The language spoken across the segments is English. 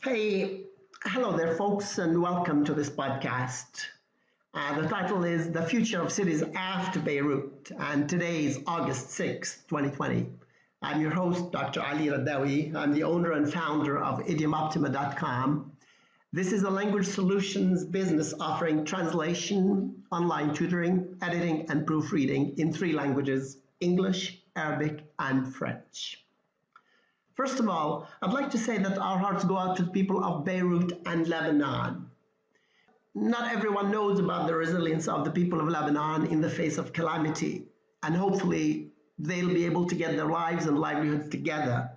Hey, hello there, folks, and welcome to this podcast. The title is The Future of Cities After Beirut, and today is August 6th, 2020. I'm your host, Dr. Ali Radawi. I'm the owner and founder of idiomoptima.com. This is a language solutions business offering translation, online tutoring, editing, and proofreading in three languages: English, Arabic, and French. First of all, I'd like to say that our hearts go out to the people of Beirut and Lebanon. Not everyone knows about the resilience of the people of Lebanon in the face of calamity, and hopefully they'll be able to get their lives and livelihoods together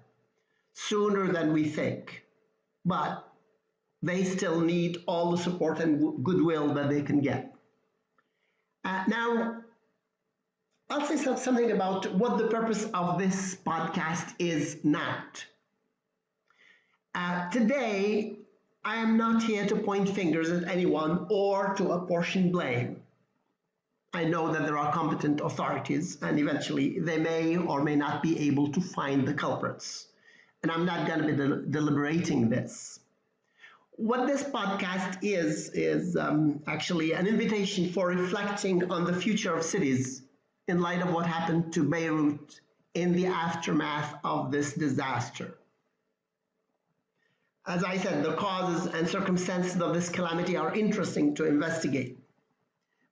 sooner than we think. But they still need all the support and goodwill that they can get. Now, I'll say something about what the purpose of this podcast is not. Today, I am not here to point fingers at anyone or to apportion blame. I know that there are competent authorities, and eventually they may or may not be able to find the culprits. And I'm not going to be deliberating this. What this podcast is actually an invitation for reflecting on the future of cities in light of what happened to Beirut in the aftermath of this disaster. As I said, the causes and circumstances of this calamity are interesting to investigate.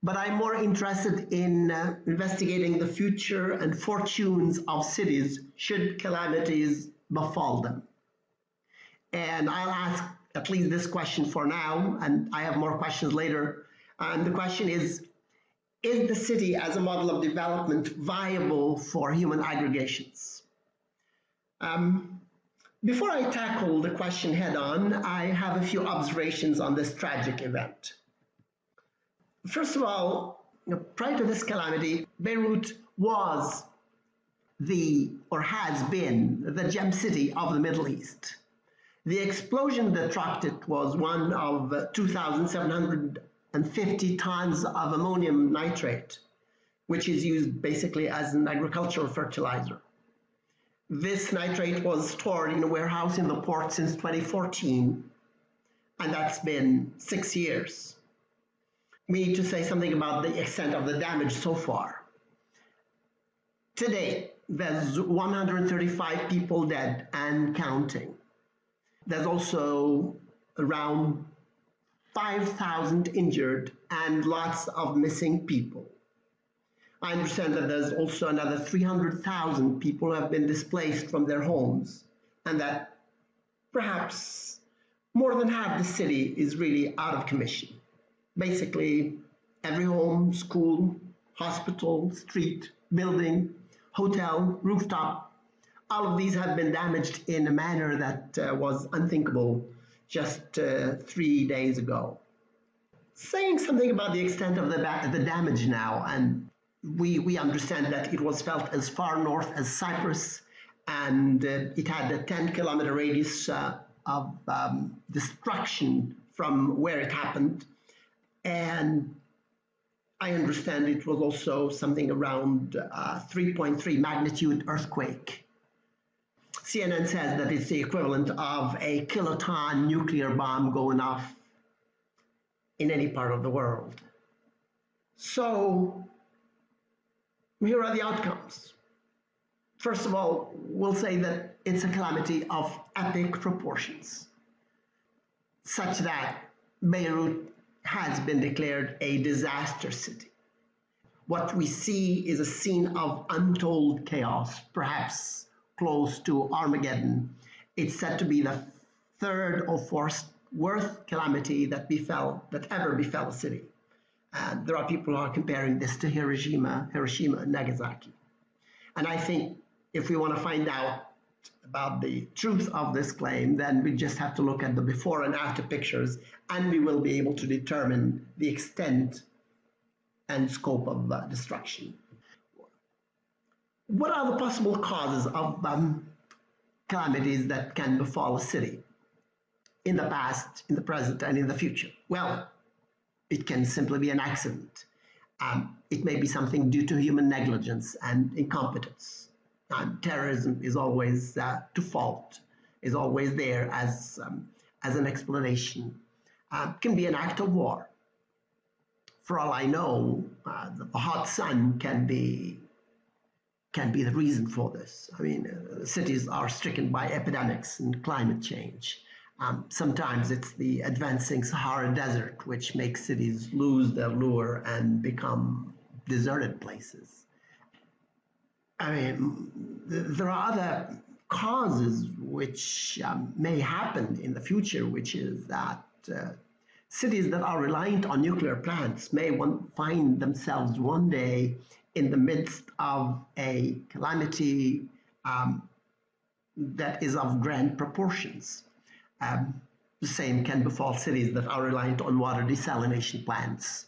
But I'm more interested in investigating the future and fortunes of cities should calamities befall them. And I'll ask at least this question for now, and I have more questions later. And the question is the city as a model of development viable for human aggregations? Before I tackle the question head on, I have a few observations on this tragic event. First of all, prior to this calamity, Beirut was has been the gem city of the Middle East. The explosion that rocked it was one of 2,750 tons of ammonium nitrate, which is used basically as an agricultural fertilizer. This nitrate was stored in a warehouse in the port since 2014, and that's been 6 years. We need to say something about the extent of the damage so far. Today, there's 135 people dead and counting. There's also around 5,000 injured and lots of missing people. I understand that there's also another 300,000 people who have been displaced from their homes, and that perhaps more than half the city is really out of commission. Basically, every home, school, hospital, street, building, hotel, rooftop, all of these have been damaged in a manner that was unthinkable just 3 days ago. Saying something about the extent of the damage now, and we understand that it was felt as far north as Cyprus, and it had a 10-kilometer radius of destruction from where it happened. And I understand it was also something around 3.3 magnitude earthquake. CNN says that it's the equivalent of a kiloton nuclear bomb going off in any part of the world. So here are the outcomes. First of all, we'll say that it's a calamity of epic proportions, such that Beirut has been declared a disaster city. What we see is a scene of untold chaos, perhaps close to Armageddon. It's said to be the third or fourth worst calamity that ever befell a city. And there are people who are comparing this to Hiroshima and Nagasaki. And I think if we want to find out about the truth of this claim, then we just have to look at the before and after pictures, and we will be able to determine the extent and scope of destruction. What are the possible causes of calamities that can befall a city in the past, in the present, and in the future? Well, it can simply be an accident. It may be something due to human negligence and incompetence. Terrorism is always to fault, is always there as as an explanation can be an act of war. For all I know, the hot sun can be the reason for this. I mean, cities are stricken by epidemics and climate change. Sometimes it's the advancing Sahara Desert, which makes cities lose their lure and become deserted places. I mean, there are other causes which may happen in the future, which is that cities that are reliant on nuclear plants may find themselves one day in the midst of a calamity that is of grand proportions. The same can befall cities that are reliant on water desalination plants.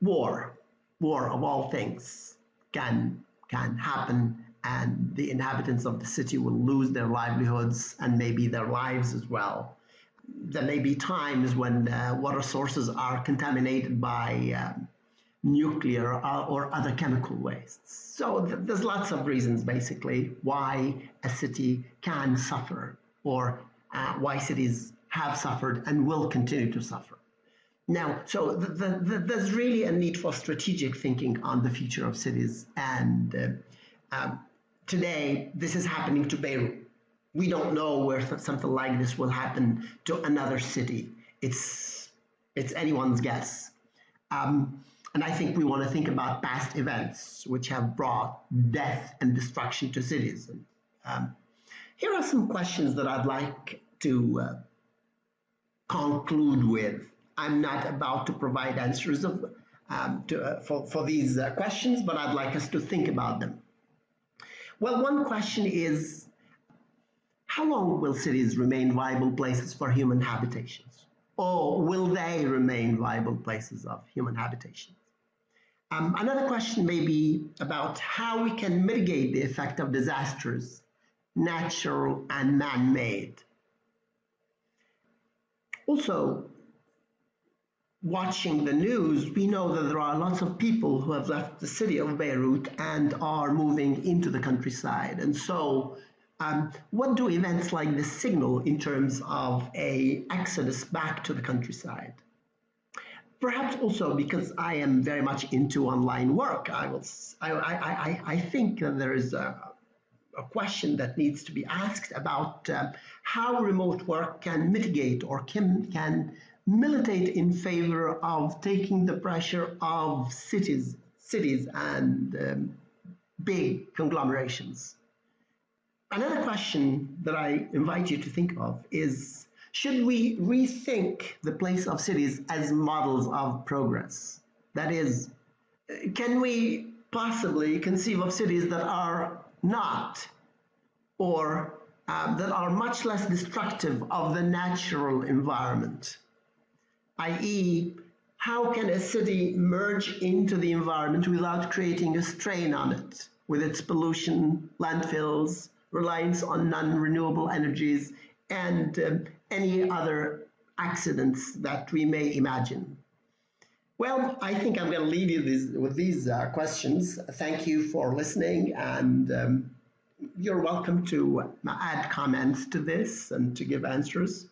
War of all things, can happen, and the inhabitants of the city will lose their livelihoods and maybe their lives as well. There may be times when water sources are contaminated by nuclear or other chemical wastes. So there's lots of reasons, basically, why a city can suffer, or why cities have suffered and will continue to suffer. Now, so there's really a need for strategic thinking on the future of cities. And today, this is happening to Beirut. We don't know where something like this will happen to another city. It's anyone's guess. And I think we want to think about past events which have brought death and destruction to cities. Here are some questions that I'd like to conclude with. I'm not about to provide answers for these questions, but I'd like us to think about them. Well, one question is, how long will cities remain viable places for human habitations? Or will they remain viable places of human habitations? Another question may be about how we can mitigate the effect of disasters, natural and man-made. Also, watching the news, we know that there are lots of people who have left the city of Beirut and are moving into the countryside. And so, what do events like this signal in terms of an exodus back to the countryside? Perhaps also because I am very much into online work, I think that there is a question that needs to be asked about how remote work can mitigate or can militate in favor of taking the pressure of cities and big conglomerations. Another question that I invite you to think of is, should we rethink the place of cities as models of progress? That is, can we possibly conceive of cities that are not, or that are much less destructive of the natural environment? i.e., how can a city merge into the environment without creating a strain on it, with its pollution, landfills, reliance on non-renewable energies, and any other accidents that we may imagine? Well, I think I'm going to leave you with these questions. Thank you for listening, and you're welcome to add comments to this and to give answers.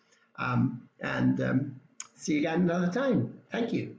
See you again another time. Thank you.